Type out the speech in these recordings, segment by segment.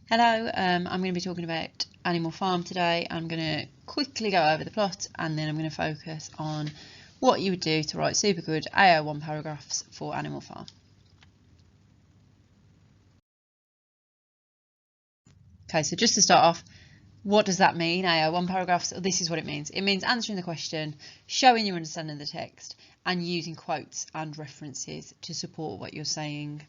Hello, I'm going to be talking about Animal Farm today. I'm going to quickly go over the plot and then I'm going to focus on what you would do to write super good AO1 paragraphs for Animal Farm. Okay, so just to start off, what does that mean, AO1 paragraphs? This is what it means. It means answering the question, showing your understanding of the text, and using quotes and references to support what you're saying.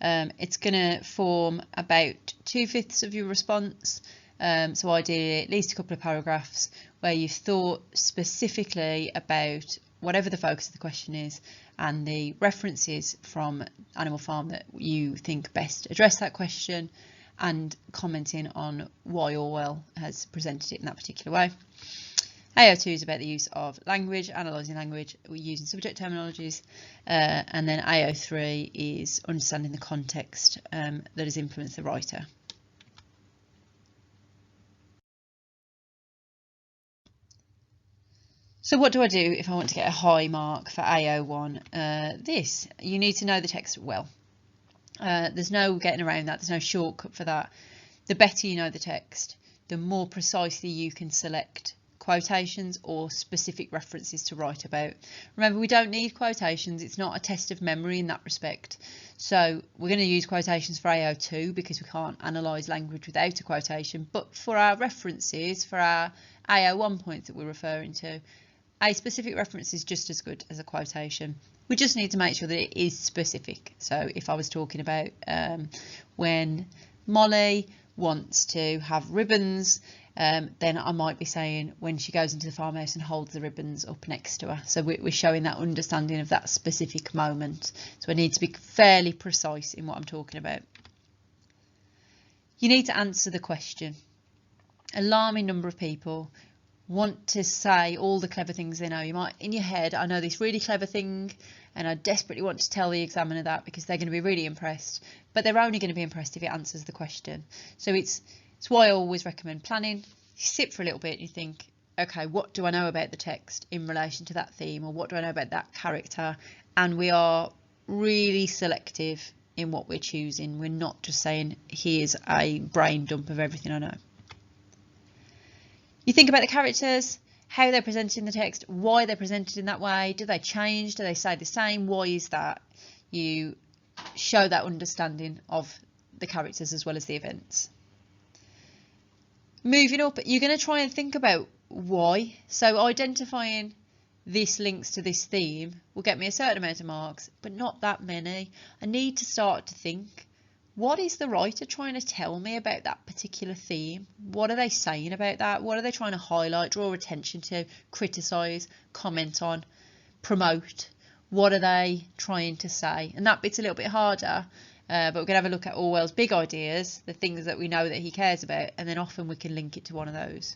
It's going to form about 2/5 of your response. So ideally at least a couple of paragraphs where you've thought specifically about whatever the focus of the question is and the references from Animal Farm that you think best address that question, and commenting on why Orwell has presented it in that particular way. AO2 is about the use of language, analysing language, using subject terminologies, and then AO3 is understanding the context that has influenced the writer. So what do I do if I want to get a high mark for AO1? You need to know the text well. There's no getting around that, there's no shortcut for that. The better you know the text, the more precisely you can select quotations or specific references to write about. Remember, we don't need quotations, it's not a test of memory in that respect. So we're going to use quotations for AO2 because we can't analyse language without a quotation, but for our references, for our AO1 points that we're referring to, a specific reference is just as good as a quotation. We just need to make sure that it is specific. So if I was talking about when Molly wants to have ribbons, then I might be saying when she goes into the farmhouse and holds the ribbons up next to her. So we're showing that understanding of that specific moment. So I need to be fairly precise in what I'm talking about. You need to answer the question. Alarming number of people want to say all the clever things they know. You might, in your head, I know this really clever thing and I desperately want to tell the examiner that because they're going to be really impressed, but they're only going to be impressed if it answers the question. So it's why I always recommend planning. You sit for a little bit and you think, okay, what do I know about the text in relation to that theme, or what do I know about that character? And we are really selective in what we're choosing. We're not just saying here's a brain dump of everything I know. You think about the characters, how they're presented in the text, why they're presented in that way. Do they change? Do they stay the same? Why is that? You show that understanding of the characters as well as the events. Moving up, you're going to try and think about why. So identifying this links to this theme will get me a certain amount of marks, but not that many. I need to start to think, what is the writer trying to tell me about that particular theme? What are they saying about that? What are they trying to highlight, draw attention to, criticise, comment on, promote? What are they trying to say? And that bit's a little bit harder, but we're going to have a look at Orwell's big ideas, the things that we know that he cares about, and then often we can link it to one of those.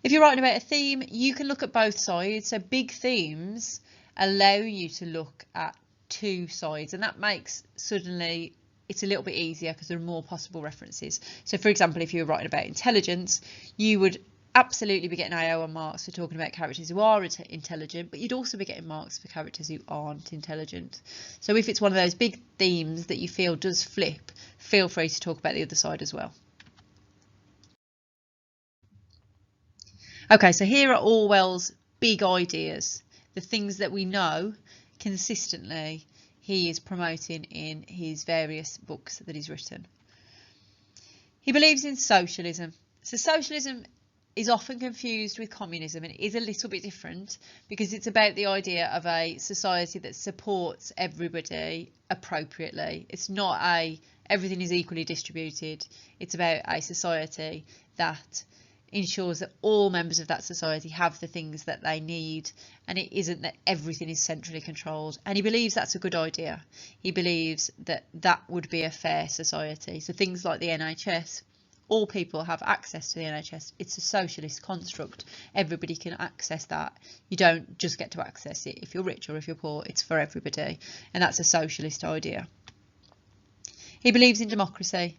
If you're writing about a theme, you can look at both sides. So big themes allow you to look at two sides, and that makes suddenly it's a little bit easier because there are more possible references. So for example, if you were writing about intelligence, you would absolutely be getting AO1 marks for talking about characters who are intelligent, but you'd also be getting marks for characters who aren't intelligent. So if it's one of those big themes that you feel does flip, feel free to talk about the other side as well. Okay, so here are Orwell's big ideas, the things that we know consistently he is promoting in his various books that he's written. He believes in socialism. So socialism is often confused with communism, and it is a little bit different because it's about the idea of a society that supports everybody appropriately. It's not everything is equally distributed. It's about a society that ensures that all members of that society have the things that they need, and it isn't that everything is centrally controlled. And he believes that's a good idea. He believes that that would be a fair society. So things like the NHS, all people have access to the NHS. It's a socialist construct. Everybody can access that. You don't just get to access it if you're rich or if you're poor. It's for everybody, and that's a socialist idea. He believes in democracy.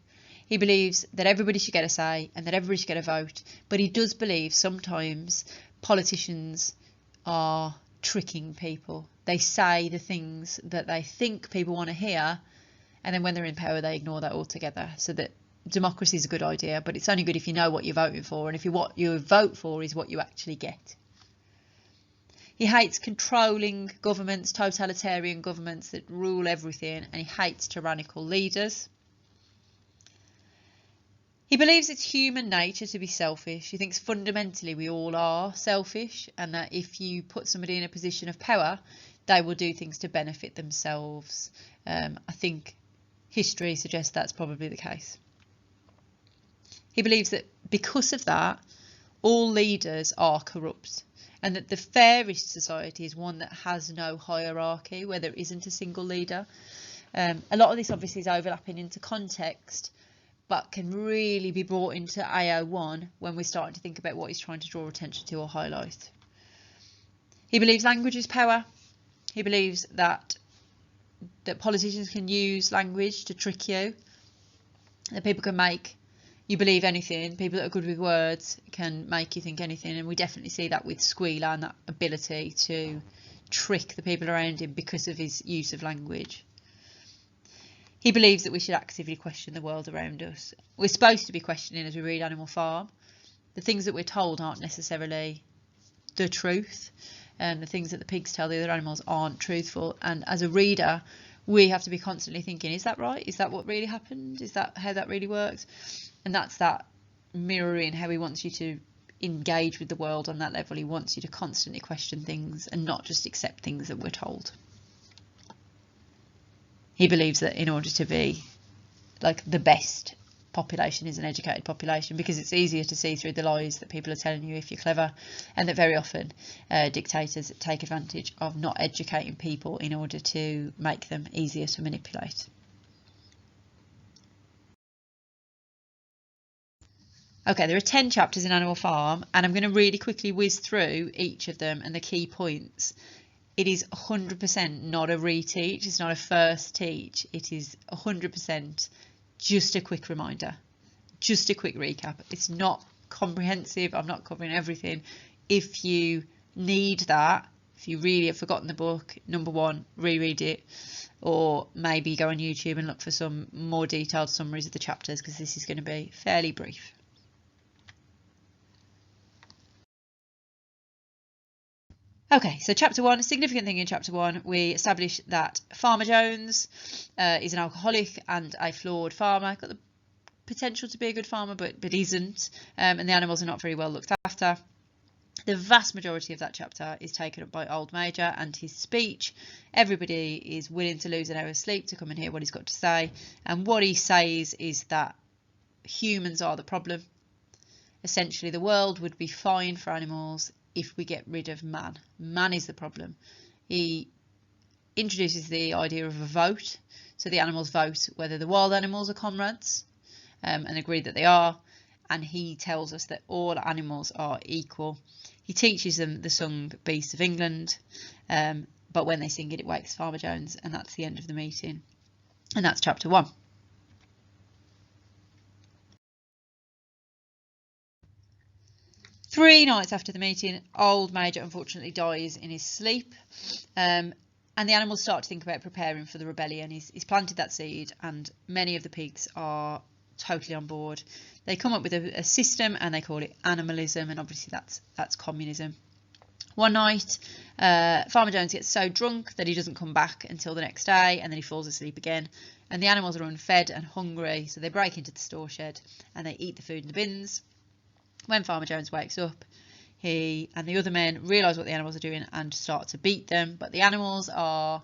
He believes that everybody should get a say and that everybody should get a vote, but he does believe sometimes politicians are tricking people. They say the things that they think people want to hear, and then when they're in power they ignore that altogether, so that democracy is a good idea, but it's only good if you know what you're voting for, and if what you vote for is what you actually get. He hates controlling governments, totalitarian governments that rule everything, and he hates tyrannical leaders. He believes it's human nature to be selfish. He thinks fundamentally we all are selfish, and that if you put somebody in a position of power, they will do things to benefit themselves. I think history suggests that's probably the case. He believes that because of that, all leaders are corrupt, and that the fairest society is one that has no hierarchy, where there isn't a single leader. A lot of this obviously is overlapping into context, but can really be brought into AO1 when we're starting to think about what he's trying to draw attention to or highlight. He believes language is power. He believes that politicians can use language to trick you, that people can make you believe anything. People that are good with words can make you think anything, and we definitely see that with Squealer and that ability to trick the people around him because of his use of language. He believes that we should actively question the world around us. We're supposed to be questioning as we read Animal Farm. The things that we're told aren't necessarily the truth, and the things that the pigs tell the other animals aren't truthful. And as a reader, we have to be constantly thinking, is that right? Is that what really happened? Is that how that really works? And that's that mirroring how he wants you to engage with the world on that level. He wants you to constantly question things and not just accept things that we're told. He believes that in order to be like the best population is an educated population, because it's easier to see through the lies that people are telling you if you're clever, and that very often dictators take advantage of not educating people in order to make them easier to manipulate. Okay, there are 10 chapters in Animal Farm, and I'm going to really quickly whiz through each of them and the key points. It is 100% not a reteach, it's not a first teach, it is 100% just a quick reminder, just a quick recap. It's not comprehensive, I'm not covering everything. If you need that, if you really have forgotten the book, number one, reread it, or maybe go on YouTube and look for some more detailed summaries of the chapters, because this is going to be fairly brief. Okay, so chapter 1, a significant thing in chapter 1, we establish that Farmer Jones is an alcoholic and a flawed farmer, got the potential to be a good farmer, but isn't, and the animals are not very well looked after. The vast majority of that chapter is taken up by Old Major and his speech. Everybody is willing to lose an hour's sleep to come and hear what he's got to say, and what he says is that humans are the problem. Essentially, the world would be fine for animals if we get rid of man. Man is the problem. He introduces the idea of a vote, so the animals vote whether the wild animals are comrades, and agree that they are, and he tells us that all animals are equal. He teaches them the song Beasts of England, but when they sing it, it wakes Farmer Jones, and that's the end of the meeting, and that's chapter 1. Three nights after the meeting, Old Major unfortunately dies in his sleep, and the animals start to think about preparing for the rebellion. He's planted that seed, and many of the pigs are totally on board. They come up with a system, and they call it animalism, and obviously that's communism. One night, Farmer Jones gets so drunk that he doesn't come back until the next day, and then he falls asleep again. And the animals are unfed and hungry, so they break into the store shed and they eat the food in the bins. When Farmer Jones wakes up, he and the other men realise what the animals are doing and start to beat them. But the animals are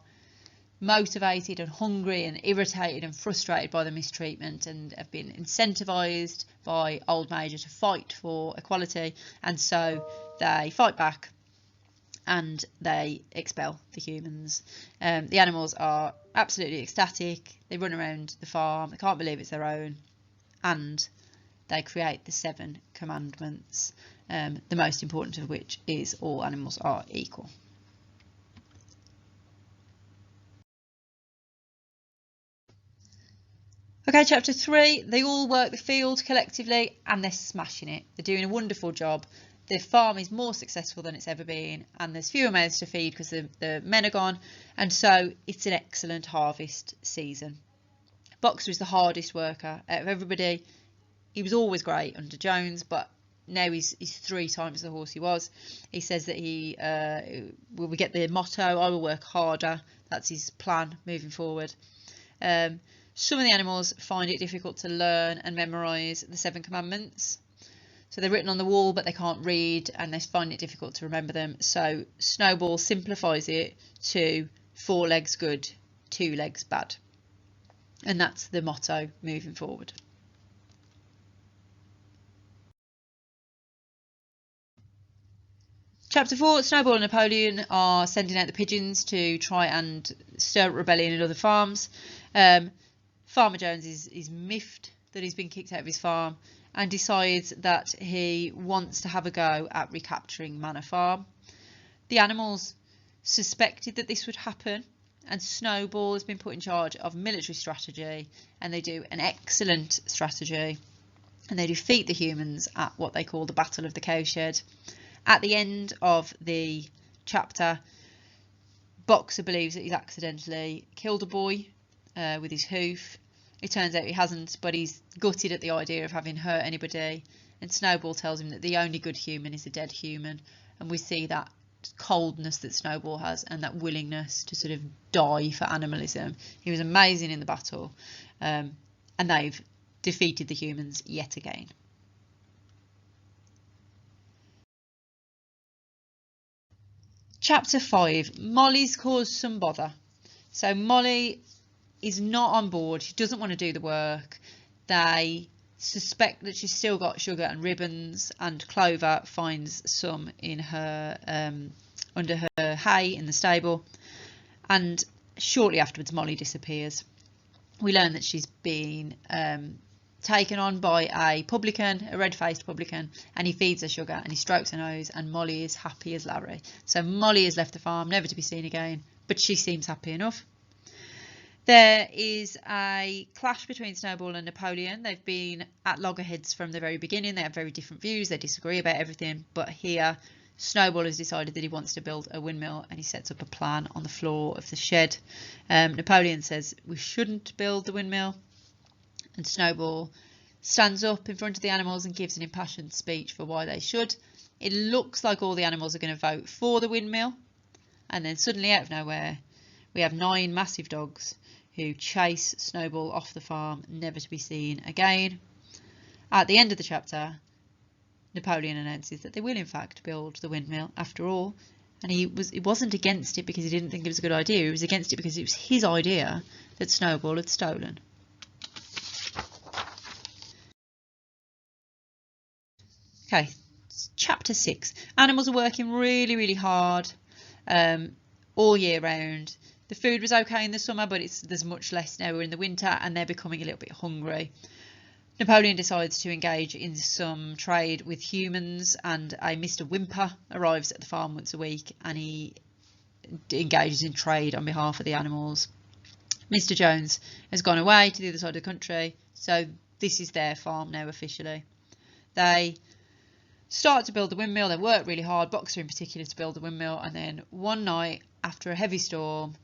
motivated and hungry and irritated and frustrated by the mistreatment, and have been incentivised by Old Major to fight for equality, and so they fight back and they expel the humans. The animals are absolutely ecstatic. They run around the farm, they can't believe it's their own, and they create the 7 commandments, the most important of which is all animals are equal. Okay, chapter 3, they all work the field collectively and they're smashing it. They're doing a wonderful job. The farm is more successful than it's ever been, and there's fewer mouths to feed because the men are gone, and so it's an excellent harvest season. Boxer is the hardest worker out of everybody. He was always great under Jones, but now he's 3 times the horse he was. He says that he we get the motto, I will work harder. That's his plan moving forward. Some of the animals find it difficult to learn and memorise the 7 commandments. So they're written on the wall, but they can't read, and they find it difficult to remember them. So Snowball simplifies it to 4 legs good, 2 legs bad. And that's the motto moving forward. Chapter 4, Snowball and Napoleon are sending out the pigeons to try and stir up rebellion in other farms. Farmer Jones is miffed that he's been kicked out of his farm and decides that he wants to have a go at recapturing Manor Farm. The animals suspected that this would happen, and Snowball has been put in charge of military strategy, and they do an excellent strategy, and they defeat the humans at what they call the Battle of the Cowshed. At the end of the chapter, Boxer believes that he's accidentally killed a boy with his hoof. It turns out he hasn't, but he's gutted at the idea of having hurt anybody, and Snowball tells him that the only good human is a dead human, and we see that coldness that Snowball has and that willingness to sort of die for animalism. He was amazing in the battle, and they've defeated the humans yet again. Chapter 5, Molly's caused some bother. So Molly is not on board. She doesn't want to do the work. They suspect that she's still got sugar and ribbons, and Clover finds some in her under her hay in the stable, and shortly afterwards Molly disappears. We learn that she's been taken on by a publican, a red-faced publican, and he feeds her sugar and he strokes her nose, and Molly is happy as Larry. So Molly has left the farm, never to be seen again, but she seems happy enough. There is a clash between Snowball and Napoleon. They've been at loggerheads from the very beginning. They have very different views. They disagree about everything. But here, Snowball has decided that he wants to build a windmill, and he sets up a plan on the floor of the shed. Napoleon says we shouldn't build the windmill, and Snowball stands up in front of the animals and gives an impassioned speech for why they should. It looks like all the animals are going to vote for the windmill, and then suddenly out of nowhere we have 9 massive dogs who chase Snowball off the farm, never to be seen again. At the end of the chapter, Napoleon announces that they will in fact build the windmill after all, and he wasn't against it because he didn't think it was a good idea. He was against it because it was his idea that Snowball had stolen. Okay, chapter 6. Animals are working really, really hard all year round. The food was okay in the summer, but there's much less now. We're in the winter and they're becoming a little bit hungry. Napoleon decides to engage in some trade with humans, and a Mr. Whymper arrives at the farm once a week, and he engages in trade on behalf of the animals. Mr. Jones has gone away to the other side of the country, so this is their farm now officially. They start to build the windmill. They work really hard, Boxer in particular, to build the windmill, and then one night after a heavy storm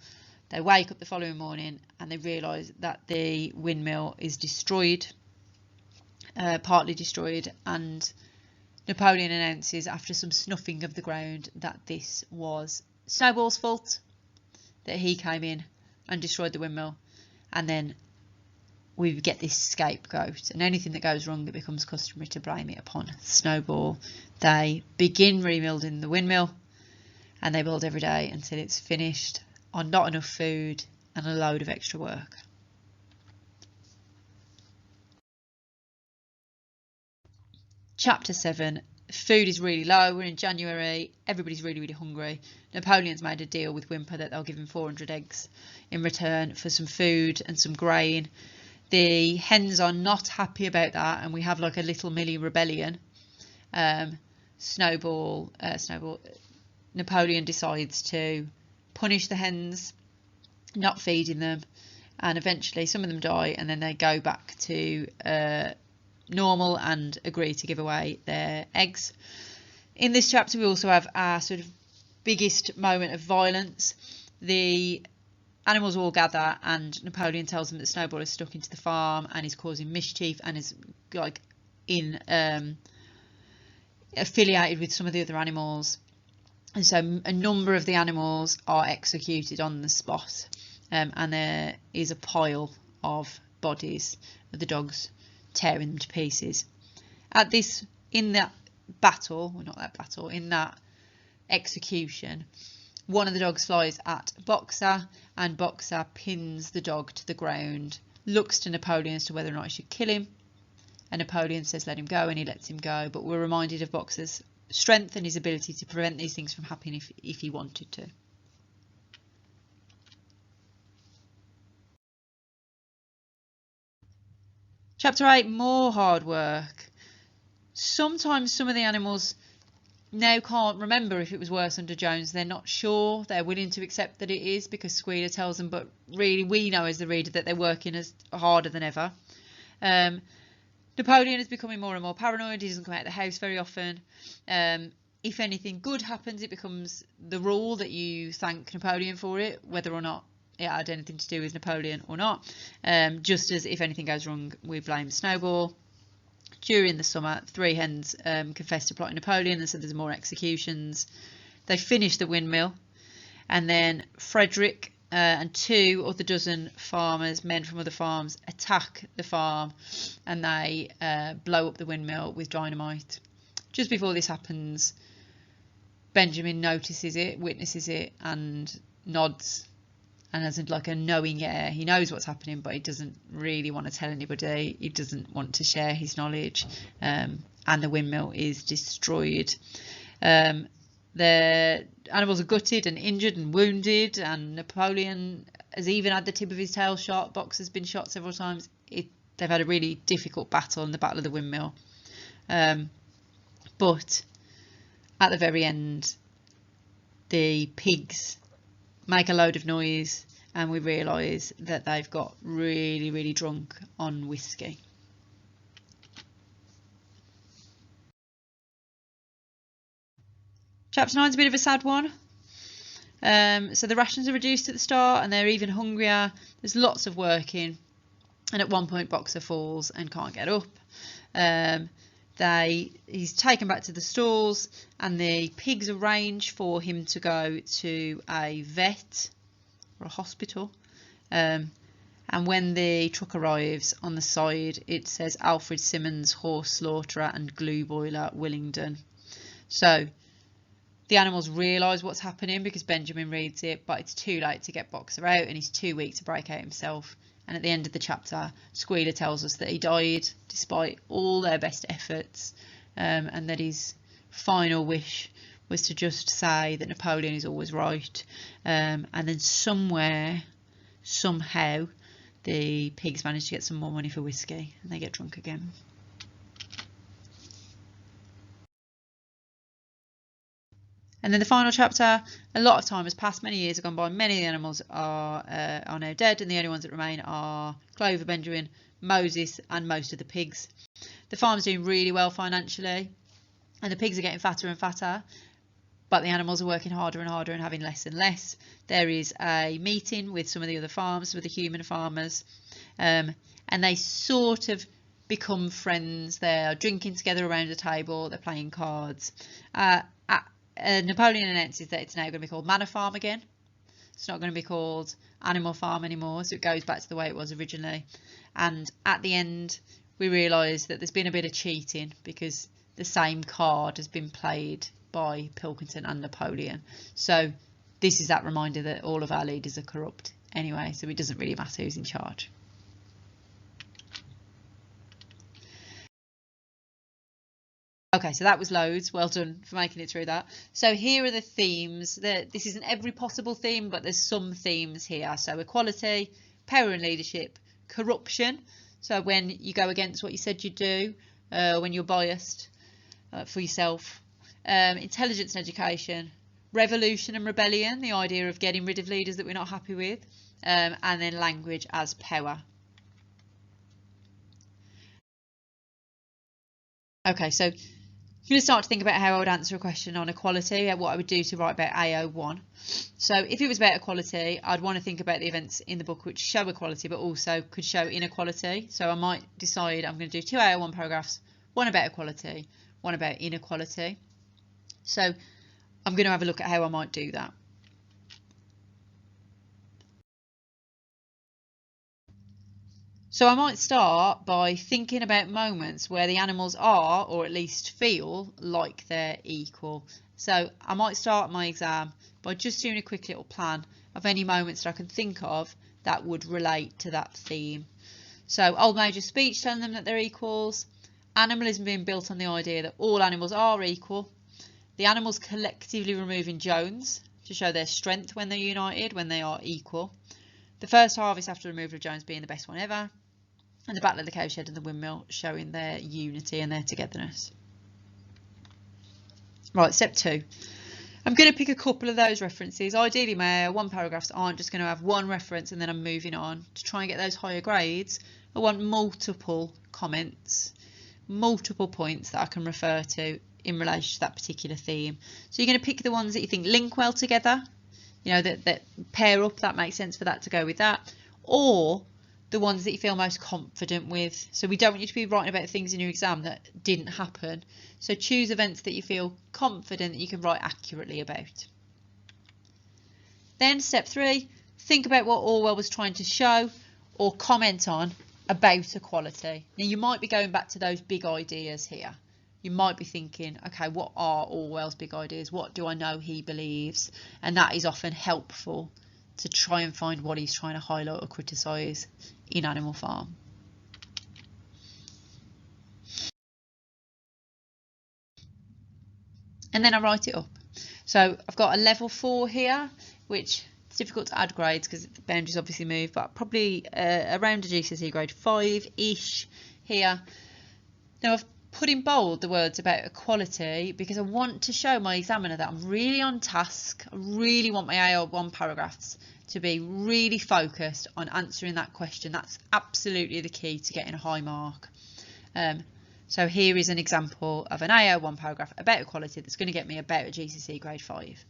they wake up the following morning and they realise that the windmill is destroyed, partly destroyed, and Napoleon announces after some snuffing of the ground that this was Snowball's fault, that he came in and destroyed the windmill, and then we get this scapegoat, and anything that goes wrong it becomes customary to blame it upon Snowball. They begin rebuilding the windmill, and they build every day until it's finished on not enough food and a load of extra work. Chapter 7. Food is really low. We're in January. Everybody's really, really hungry. Napoleon's made a deal with Whymper that they'll give him 400 eggs in return for some food and some grain. The hens are not happy about that, and we have like a little mini rebellion. Napoleon decides to punish the hens, not feeding them, and eventually some of them die, and then they go back to normal and agree to give away their eggs. In this chapter we also have our sort of biggest moment of violence. The animals all gather, and Napoleon tells them that Snowball is stuck into the farm and is causing mischief and is like in affiliated with some of the other animals. And so a number of the animals are executed on the spot, and there is a pile of bodies of the dogs, tearing them to pieces. In that battle, well, not that battle, in that execution, one of the dogs flies at Boxer, and Boxer pins the dog to the ground, looks to Napoleon as to whether or not he should kill him, and Napoleon says let him go, and he lets him go. But we're reminded of Boxer's strength and his ability to prevent these things from happening if he wanted to. Chapter 8, more hard work. Sometimes some of the animals now can't remember if it was worse under Jones. They're not sure. They're willing to accept that it is because Squealer tells them, but really we know as the reader that they're working as harder than ever. Napoleon is becoming more and more paranoid. He doesn't come out of the house very often. If anything good happens, it becomes the rule that you thank Napoleon for it, whether or not it had anything to do with Napoleon or not. Just as if anything goes wrong, we blame Snowball. During the summer, 3 hens confess to plotting Napoleon, and so there's more executions. They finish the windmill, and then Frederick and 2 other dozen farmers, men from other farms, attack the farm, and they blow up the windmill with dynamite. Just before this happens, Benjamin notices it, witnesses it, and nods, and has like a knowing air. He knows what's happening, but he doesn't really want to tell anybody. He doesn't want to share his knowledge, and the windmill is destroyed. The animals are gutted and injured and wounded, and Napoleon has even had the tip of his tail shot. Boxer's been shot several times. They've had a really difficult battle in the Battle of the Windmill. But at the very end, the pigs make a load of noise, and we realise that they've got really, really drunk on whiskey. Chapter 9 is a bit of a sad one. So the rations are reduced at the start, and they're even hungrier. There's lots of working, and at one point Boxer falls and can't get up. He's taken back to the stalls, and the pigs arrange for him to go to a vet or a hospital. And when the truck arrives, on the side it says Alfred Simmons, horse slaughterer and glue boiler, Willingdon. So the animals realise what's happening because Benjamin reads it, but it's too late to get Boxer out, and he's too weak to break out himself. And at the end of the chapter, Squealer tells us that he died despite all their best efforts, and that his final wish was to just say that Napoleon is always right. And then somehow, the pigs manage to get some more money for whiskey, and they get drunk again. And then the final chapter, a lot of time has passed, many years have gone by, many of the animals are now dead, and the only ones that remain are Clover, Benjamin, Moses and most of the pigs. The farm's doing really well financially, and the pigs are getting fatter and fatter, but the animals are working harder and harder and having less and less. There is a meeting with some of the other farms, with the human farmers, and they sort of become friends. They're drinking together around a table, they're playing cards. Napoleon announces that it's now going to be called Manor Farm again. It's not going to be called Animal Farm anymore, so it goes back to the way it was originally. And at the end, we realise that there's been a bit of cheating because the same card has been played by Pilkington and Napoleon. So this is that reminder that all of our leaders are corrupt anyway, so it doesn't really matter who's in charge. Okay, so that was loads. Well done for making it through that. So here are the themes. This isn't every possible theme, but there's some themes here. So equality, power and leadership, corruption. So when you go against what you said you'd do, when you're biased for yourself. Intelligence and education, revolution and rebellion, the idea of getting rid of leaders that we're not happy with, and then language as power. Okay, so I'm going to start to think about how I would answer a question on equality, what I would do to write about AO1. So if it was about equality, I'd want to think about the events in the book which show equality but also could show inequality. So I might decide I'm going to do 2 AO1 paragraphs, one about equality, one about inequality. So I'm going to have a look at how I might do that. So I might start by thinking about moments where the animals are, or at least feel, like they're equal. So I might start my exam by just doing a quick little plan of any moments that I can think of that would relate to that theme. So Old Major's speech telling them that they're equals, animalism being built on the idea that all animals are equal, the animals collectively removing Jones to show their strength when they're united, when they are equal, the first harvest after the removal of Jones being the best one ever, and the Battle of the Cowshed and the Windmill showing their unity and their togetherness. Right, step 2. I'm going to pick a couple of those references. Ideally, my AO1 paragraphs aren't just going to have one reference and then I'm moving on. To try and get those higher grades, I want multiple comments, multiple points that I can refer to in relation to that particular theme. So you're going to pick the ones that you think link well together, you know, that pair up, that makes sense for that to go with that, or the ones that you feel most confident with. So we don't want you to be writing about things in your exam that didn't happen. So choose events that you feel confident that you can write accurately about. Then step 3, think about what Orwell was trying to show or comment on about equality. Now you might be going back to those big ideas here. You might be thinking, okay, what are Orwell's big ideas? What do I know he believes? And that is often helpful to try and find what he's trying to highlight or criticise in Animal Farm. And then I write it up. So I've got a level 4 here, which it's difficult to add grades because the boundaries obviously move, but probably around a GCSE grade 5-ish here. Now I've put in bold the words about equality because I want to show my examiner that I'm really on task. I really want my AO1 paragraphs to be really focused on answering that question. That's absolutely the key to getting a high mark. So here is an example of an AO1 paragraph about equality that's going to get me about a GCSE grade 5.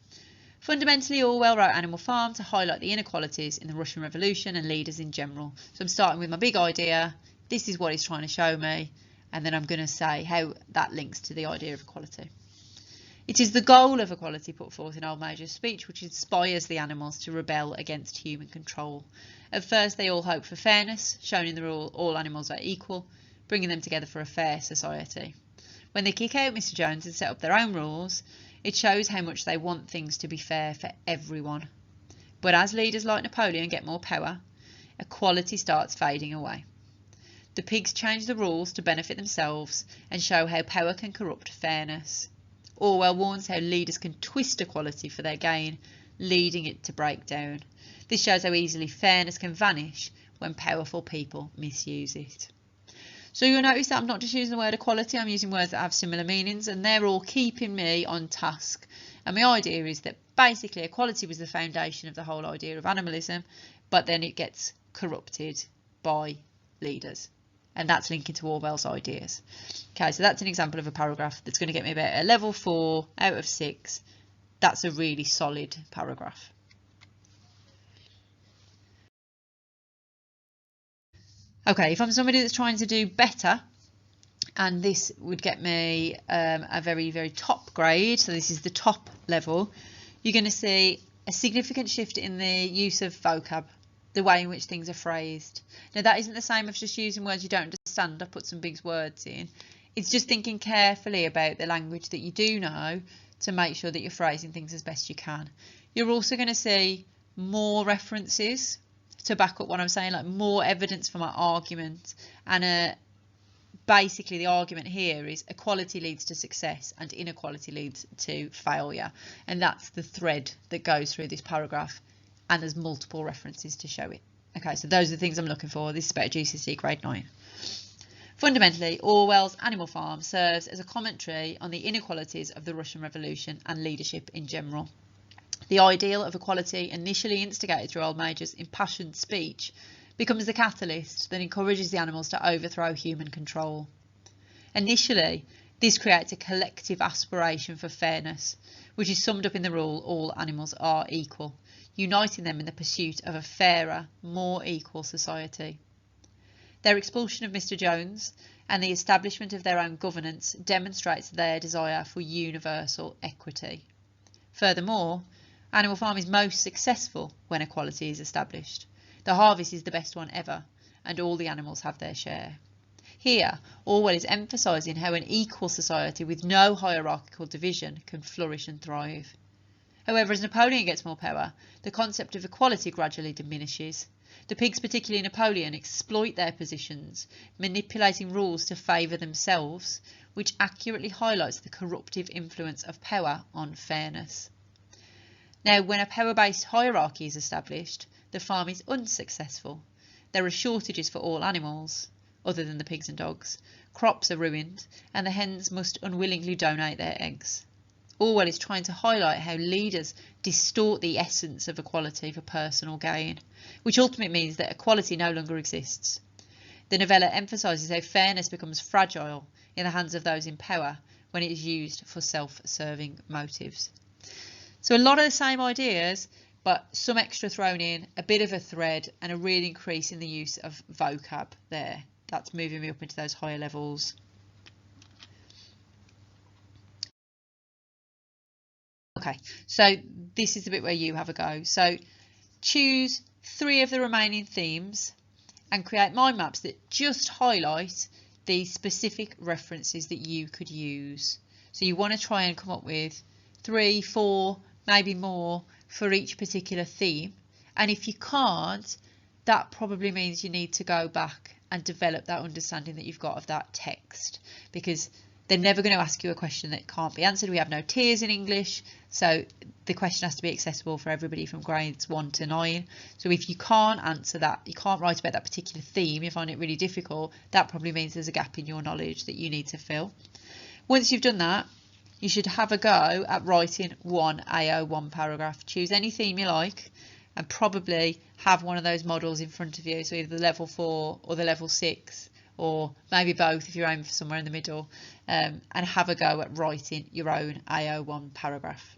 Fundamentally, Orwell wrote Animal Farm to highlight the inequalities in the Russian Revolution and leaders in general. So I'm starting with my big idea. This is what he's trying to show me. And then I'm going to say how that links to the idea of equality. It is the goal of equality put forth in Old Major's speech which inspires the animals to rebel against human control. At first they all hope for fairness, shown in the rule all animals are equal, bringing them together for a fair society. When they kick out Mr. Jones and set up their own rules, it shows how much they want things to be fair for everyone. But as leaders like Napoleon get more power, equality starts fading away. The pigs change the rules to benefit themselves and show how power can corrupt fairness. Orwell warns how leaders can twist equality for their gain, leading it to break down. This shows how easily fairness can vanish when powerful people misuse it. So you'll notice that I'm not just using the word equality, I'm using words that have similar meanings, and they're all keeping me on task. And my idea is that basically equality was the foundation of the whole idea of animalism, but then it gets corrupted by leaders. And that's linking to Orwell's ideas. Okay, so that's an example of a paragraph that's going to get me about a level 4 out of 6. That's a really solid paragraph. Okay, if I'm somebody that's trying to do better, and this would get me a very, very top grade, so this is the top level, you're going to see a significant shift in the use of vocab, the way in which things are phrased. Now that isn't the same as just using words you don't understand. I put some big words in. It's just thinking carefully about the language that you do know to make sure that you're phrasing things as best you can. You're also going to see more references to back up what I'm saying, like more evidence for my argument. And basically the argument here is equality leads to success and inequality leads to failure. And that's the thread that goes through this paragraph. And there's multiple references to show it. Okay, so those are the things I'm looking for. This is about GCSE grade 9. Fundamentally, Orwell's Animal Farm serves as a commentary on the inequalities of the Russian Revolution and leadership in general. The ideal of equality, initially instigated through Old Major's impassioned speech, becomes the catalyst that encourages the animals to overthrow human control. Initially, This creates a collective aspiration for fairness, which is summed up in the rule all animals are equal, uniting them in the pursuit of a fairer, more equal society. Their expulsion of Mr. Jones and the establishment of their own governance demonstrates their desire for universal equity. Furthermore, Animal Farm is most successful when equality is established. The harvest is the best one ever, and all the animals have their share. Here, Orwell is emphasising how an equal society with no hierarchical division can flourish and thrive. However, as Napoleon gets more power, the concept of equality gradually diminishes. The pigs, particularly Napoleon, exploit their positions, manipulating rules to favour themselves, which accurately highlights the corruptive influence of power on fairness. Now, when a power-based hierarchy is established, the farm is unsuccessful. There are shortages for all animals, other than the pigs and dogs. Crops are ruined, and the hens must unwillingly donate their eggs. Orwell is trying to highlight how leaders distort the essence of equality for personal gain, which ultimately means that equality no longer exists. The novella emphasises how fairness becomes fragile in the hands of those in power when it is used for self-serving motives. So a lot of the same ideas, but some extra thrown in, a bit of a thread, and a real increase in the use of vocab there. That's moving me up into those higher levels. Okay, so this is the bit where you have a go. So choose 3 of the remaining themes and create mind maps that just highlight the specific references that you could use. So you want to try and come up with 3, 4, maybe more for each particular theme. And if you can't, that probably means you need to go back and develop that understanding that you've got of that text, because they're never going to ask you a question that can't be answered. We have no tiers in English, so the question has to be accessible for everybody from grades 1 to 9. So if you can't answer that, you can't write about that particular theme, you find it really difficult, that probably means there's a gap in your knowledge that you need to fill. Once you've done that, you should have a go at writing one AO1 paragraph. Choose any theme you like and probably have one of those models in front of you, so either the level 4 or the level 6, or maybe both if you're aiming for somewhere in the middle, and have a go at writing your own AO1 paragraph.